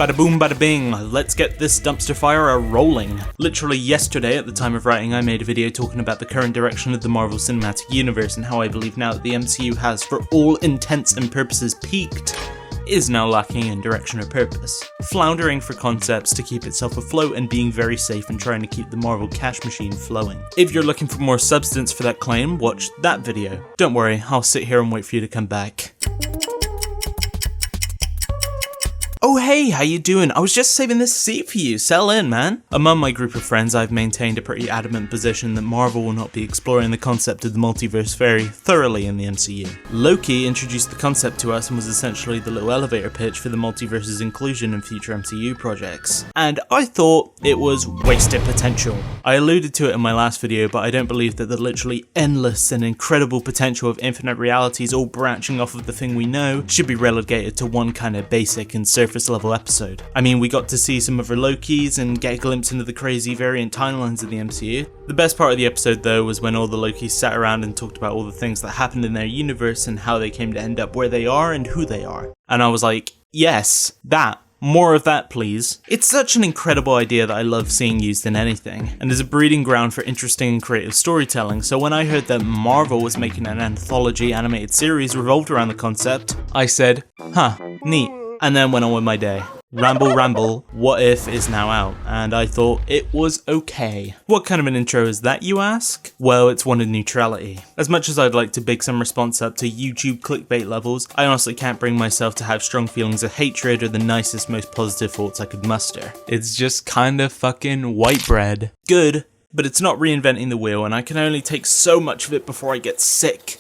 Bada boom, bada bing, let's get this dumpster fire a-rolling. Literally yesterday, at the time of writing, I made a video talking about the current direction of the Marvel Cinematic Universe and how I believe now that the MCU has, for all intents and purposes, peaked, is now lacking in direction or purpose, floundering for concepts to keep itself afloat and being very safe and trying to keep the Marvel cash machine flowing. If you're looking for more substance for that claim, watch that video. Don't worry, I'll sit here and wait for you to come back. Oh hey, how you doing? I was just saving this seat for you, settle in man. Among my group of friends I've maintained a pretty adamant position that Marvel will not be exploring the concept of the multiverse very thoroughly in the MCU. Loki introduced the concept to us and was essentially the little elevator pitch for the multiverse's inclusion in future MCU projects. And I thought it was wasted potential. I alluded to it in my last video, but I don't believe that the literally endless and incredible potential of infinite realities all branching off of the thing we know should be relegated to one kind of basic and surface level episode. I mean, we got to see some of her Lokis and get a glimpse into the crazy variant timelines of the MCU. The best part of the episode though was when all the Lokis sat around and talked about all the things that happened in their universe and how they came to end up where they are and who they are. And I was like, yes, that. More of that, please. It's such an incredible idea that I love seeing used in anything, and is a breeding ground for interesting and creative storytelling, so when I heard that Marvel was making an anthology animated series revolved around the concept, I said, huh, neat. And then went on with my day. Ramble, What If is now out, and I thought it was okay. What kind of an intro is that, you ask? Well, it's one of neutrality. As much as I'd like to big some response up to YouTube clickbait levels, I honestly can't bring myself to have strong feelings of hatred or the nicest, most positive thoughts I could muster. It's just kinda fucking white bread. Good, but it's not reinventing the wheel, and I can only take so much of it before I get sick.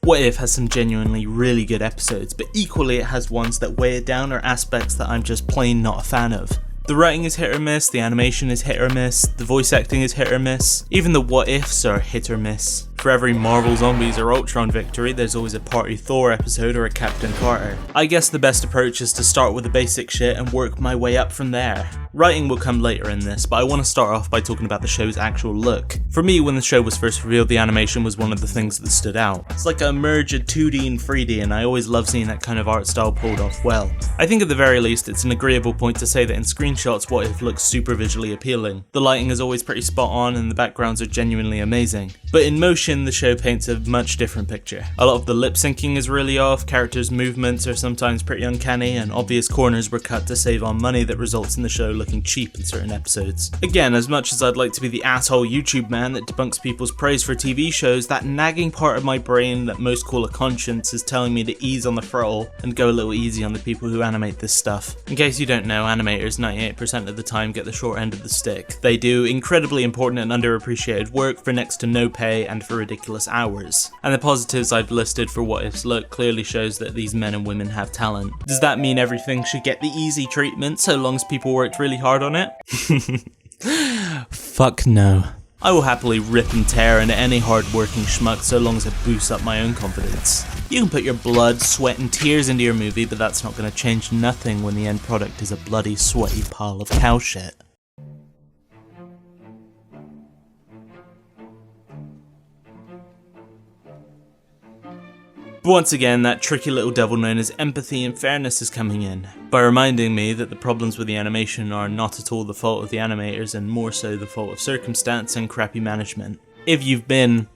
What If has some genuinely really good episodes, but equally it has ones that weigh it down or aspects that I'm just plain not a fan of. The writing is hit or miss, the animation is hit or miss, the voice acting is hit or miss, even the what ifs are hit or miss. For every Marvel Zombies or Ultron victory, there's always a Party Thor episode or a Captain Carter. I guess the best approach is to start with the basic shit and work my way up from there. Writing will come later in this, but I want to start off by talking about the show's actual look. For me, when the show was first revealed, the animation was one of the things that stood out. It's like a merge of 2D and 3D, and I always love seeing that kind of art style pulled off well. I think at the very least, it's an agreeable point to say that in screenshots, What If looks super visually appealing. The lighting is always pretty spot on, and the backgrounds are genuinely amazing. But in motion, the show paints a much different picture. A lot of the lip syncing is really off, characters' movements are sometimes pretty uncanny, and obvious corners were cut to save on money that results in the show looking cheap in certain episodes. Again, as much as I'd like to be the asshole YouTube man that debunks people's praise for TV shows, that nagging part of my brain that most call a conscience is telling me to ease on the throttle and go a little easy on the people who animate this stuff. In case you don't know, animators 98% of the time get the short end of the stick. They do incredibly important and underappreciated work for next to no pay and for ridiculous hours. And the positives I've listed for What If's look clearly shows that these men and women have talent. Does that mean everything should get the easy treatment so long as people worked really hard on it? Fuck no. I will happily rip and tear into any hard-working schmuck so long as it boosts up my own confidence. You can put your blood, sweat and tears into your movie, but that's not going to change nothing when the end product is a bloody, sweaty pile of cow shit. But once again, that tricky little devil known as empathy and fairness is coming in, by reminding me that the problems with the animation are not at all the fault of the animators and more so the fault of circumstance and crappy management. If you've been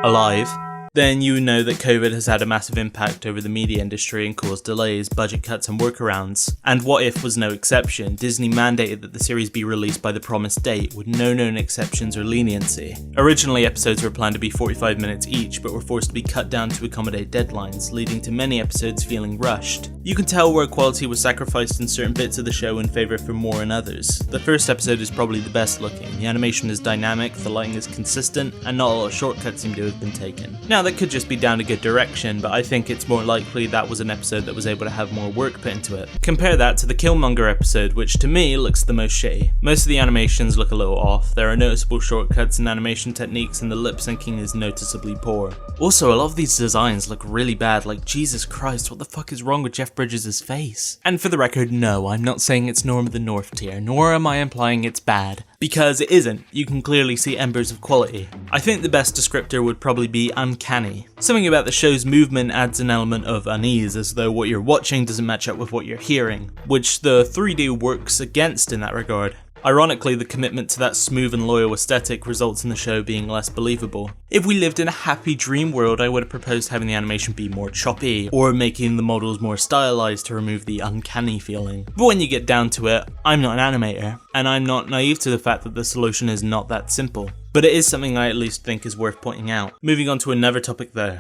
alive, then you know that COVID has had a massive impact over the media industry and caused delays, budget cuts and workarounds. And What If was no exception. Disney mandated that the series be released by the promised date, with no known exceptions or leniency. Originally, episodes were planned to be 45 minutes each, but were forced to be cut down to accommodate deadlines, leading to many episodes feeling rushed. You can tell where quality was sacrificed in certain bits of the show in favour for more in others. The first episode is probably the best looking. The animation is dynamic, the lighting is consistent, and not a lot of shortcuts seem to have been taken. Now, that could just be down to good direction, but I think it's more likely that was an episode that was able to have more work put into it. Compare that to the Killmonger episode, which to me looks the most shitty. Most of the animations look a little off, there are noticeable shortcuts in animation techniques and the lip syncing is noticeably poor. Also, a lot of these designs look really bad, like Jesus Christ, what the fuck is wrong with Jeff Bridges' face? And for the record, no, I'm not saying it's Norm of the North tier, nor am I implying it's bad. Because it isn't, you can clearly see embers of quality. I think the best descriptor would probably be uncanny uncanny. Something about the show's movement adds an element of unease, as though what you're watching doesn't match up with what you're hearing, which the 3D works against in that regard. Ironically, the commitment to that smooth and loyal aesthetic results in the show being less believable. If we lived in a happy dream world, I would have proposed having the animation be more choppy, or making the models more stylized to remove the uncanny feeling. But when you get down to it, I'm not an animator, and I'm not naive to the fact that the solution is not that simple. But it is something I at least think is worth pointing out. Moving on to another topic though.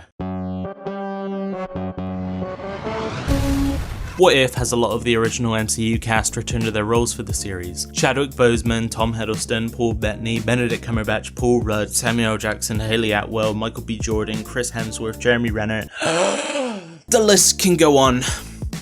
What If has a lot of the original MCU cast return to their roles for the series. Chadwick Boseman, Tom Hiddleston, Paul Bettany, Benedict Cumberbatch, Paul Rudd, Samuel L. Jackson, Haley Atwell, Michael B. Jordan, Chris Hemsworth, Jeremy Renner. The list can go on.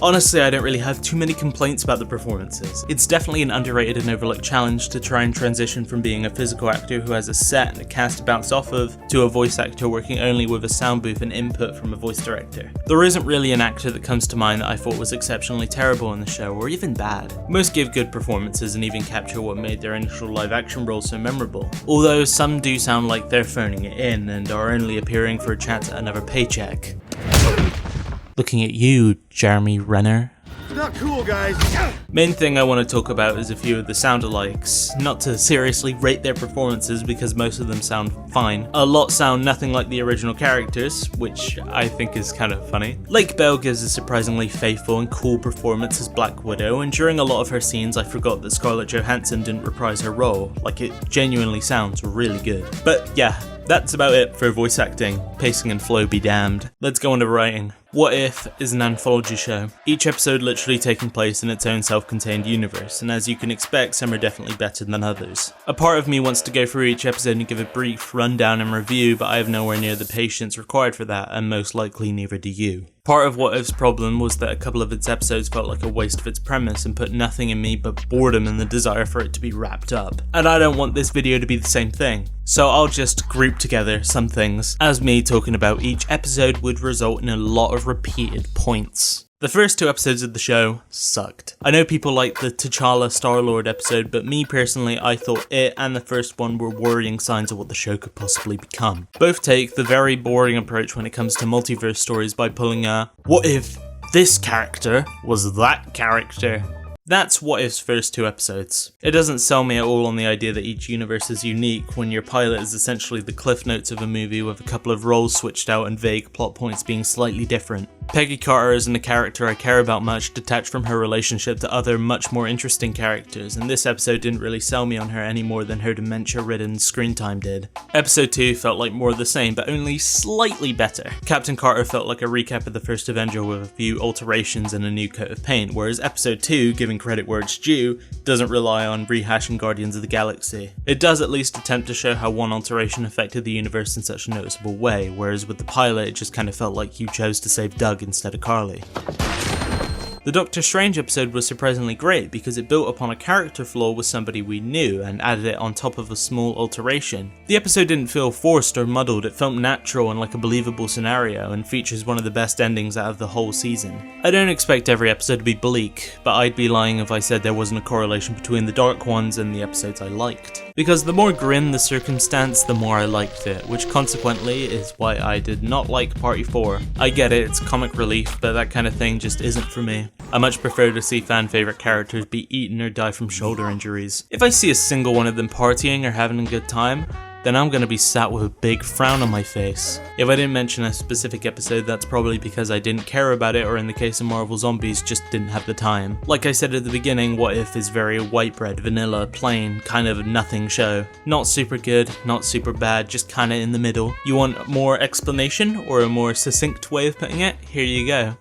Honestly, I don't really have too many complaints about the performances. It's definitely an underrated and overlooked challenge to try and transition from being a physical actor who has a set and a cast to bounce off of, to a voice actor working only with a sound booth and input from a voice director. There isn't really an actor that comes to mind that I thought was exceptionally terrible in the show, or even bad. Most give good performances and even capture what made their initial live action roles so memorable. Although some do sound like they're phoning it in and are only appearing for a chance at another paycheck. Looking at you, Jeremy Renner. Not cool, guys. Main thing I want to talk about is a few of the sound-alikes. Not to seriously rate their performances because most of them sound fine. A lot sound nothing like the original characters, which I think is kind of funny. Lake Bell gives a surprisingly faithful and cool performance as Black Widow, and during a lot of her scenes I forgot that Scarlett Johansson didn't reprise her role. Like, it genuinely sounds really good. But yeah, that's about it for voice acting. Pacing and flow be damned. Let's go on to writing. What If is an anthology show, each episode literally taking place in its own self-contained universe, and as you can expect, some are definitely better than others. A part of me wants to go through each episode and give a brief rundown and review, but I have nowhere near the patience required for that, and most likely neither do you. Part of What If's problem was that a couple of its episodes felt like a waste of its premise and put nothing in me but boredom and the desire for it to be wrapped up. And I don't want this video to be the same thing. So I'll just group together some things, as me talking about each episode would result in a lot of repeated points. The first two episodes of the show sucked. I know people like the T'Challa Star-Lord episode, but me personally, I thought it and the first one were worrying signs of what the show could possibly become. Both take the very boring approach when it comes to multiverse stories by pulling a, what if this character was that character? That's What If's first two episodes. It doesn't sell me at all on the idea that each universe is unique when your pilot is essentially the cliff notes of a movie with a couple of roles switched out and vague plot points being slightly different. Peggy Carter isn't a character I care about much, detached from her relationship to other much more interesting characters, and this episode didn't really sell me on her any more than her dementia-ridden screen time did. Episode 2 felt like more of the same, but only slightly better. Captain Carter felt like a recap of the first Avenger with a few alterations and a new coat of paint, whereas episode 2, giving credit where it's due, doesn't rely on rehashing Guardians of the Galaxy. It does at least attempt to show how one alteration affected the universe in such a noticeable way, whereas with the pilot it just kind of felt like you chose to save Doug instead of Carly. The Doctor Strange episode was surprisingly great because it built upon a character flaw with somebody we knew and added it on top of a small alteration. The episode didn't feel forced or muddled, it felt natural and like a believable scenario and features one of the best endings out of the whole season. I don't expect every episode to be bleak, but I'd be lying if I said there wasn't a correlation between the dark ones and the episodes I liked. Because the more grim the circumstance, the more I liked it, which consequently is why I did not like Party 4. I get it, it's comic relief, but that kind of thing just isn't for me. I much prefer to see fan favourite characters be eaten or die from shoulder injuries. If I see a single one of them partying or having a good time, then I'm gonna be sat with a big frown on my face. If I didn't mention a specific episode, that's probably because I didn't care about it, or in the case of Marvel Zombies, just didn't have the time. Like I said at the beginning, What If is very white bread, vanilla, plain, kind of nothing show. Not super good, not super bad, just kinda in the middle. You want more explanation, or a more succinct way of putting it? Here you go.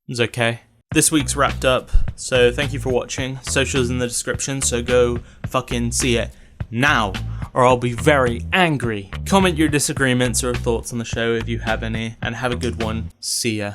It's okay. This week's wrapped up, so thank you for watching. Socials in the description, so go fucking see it now, or I'll be very angry. Comment your disagreements or thoughts on the show if you have any, and have a good one. See ya.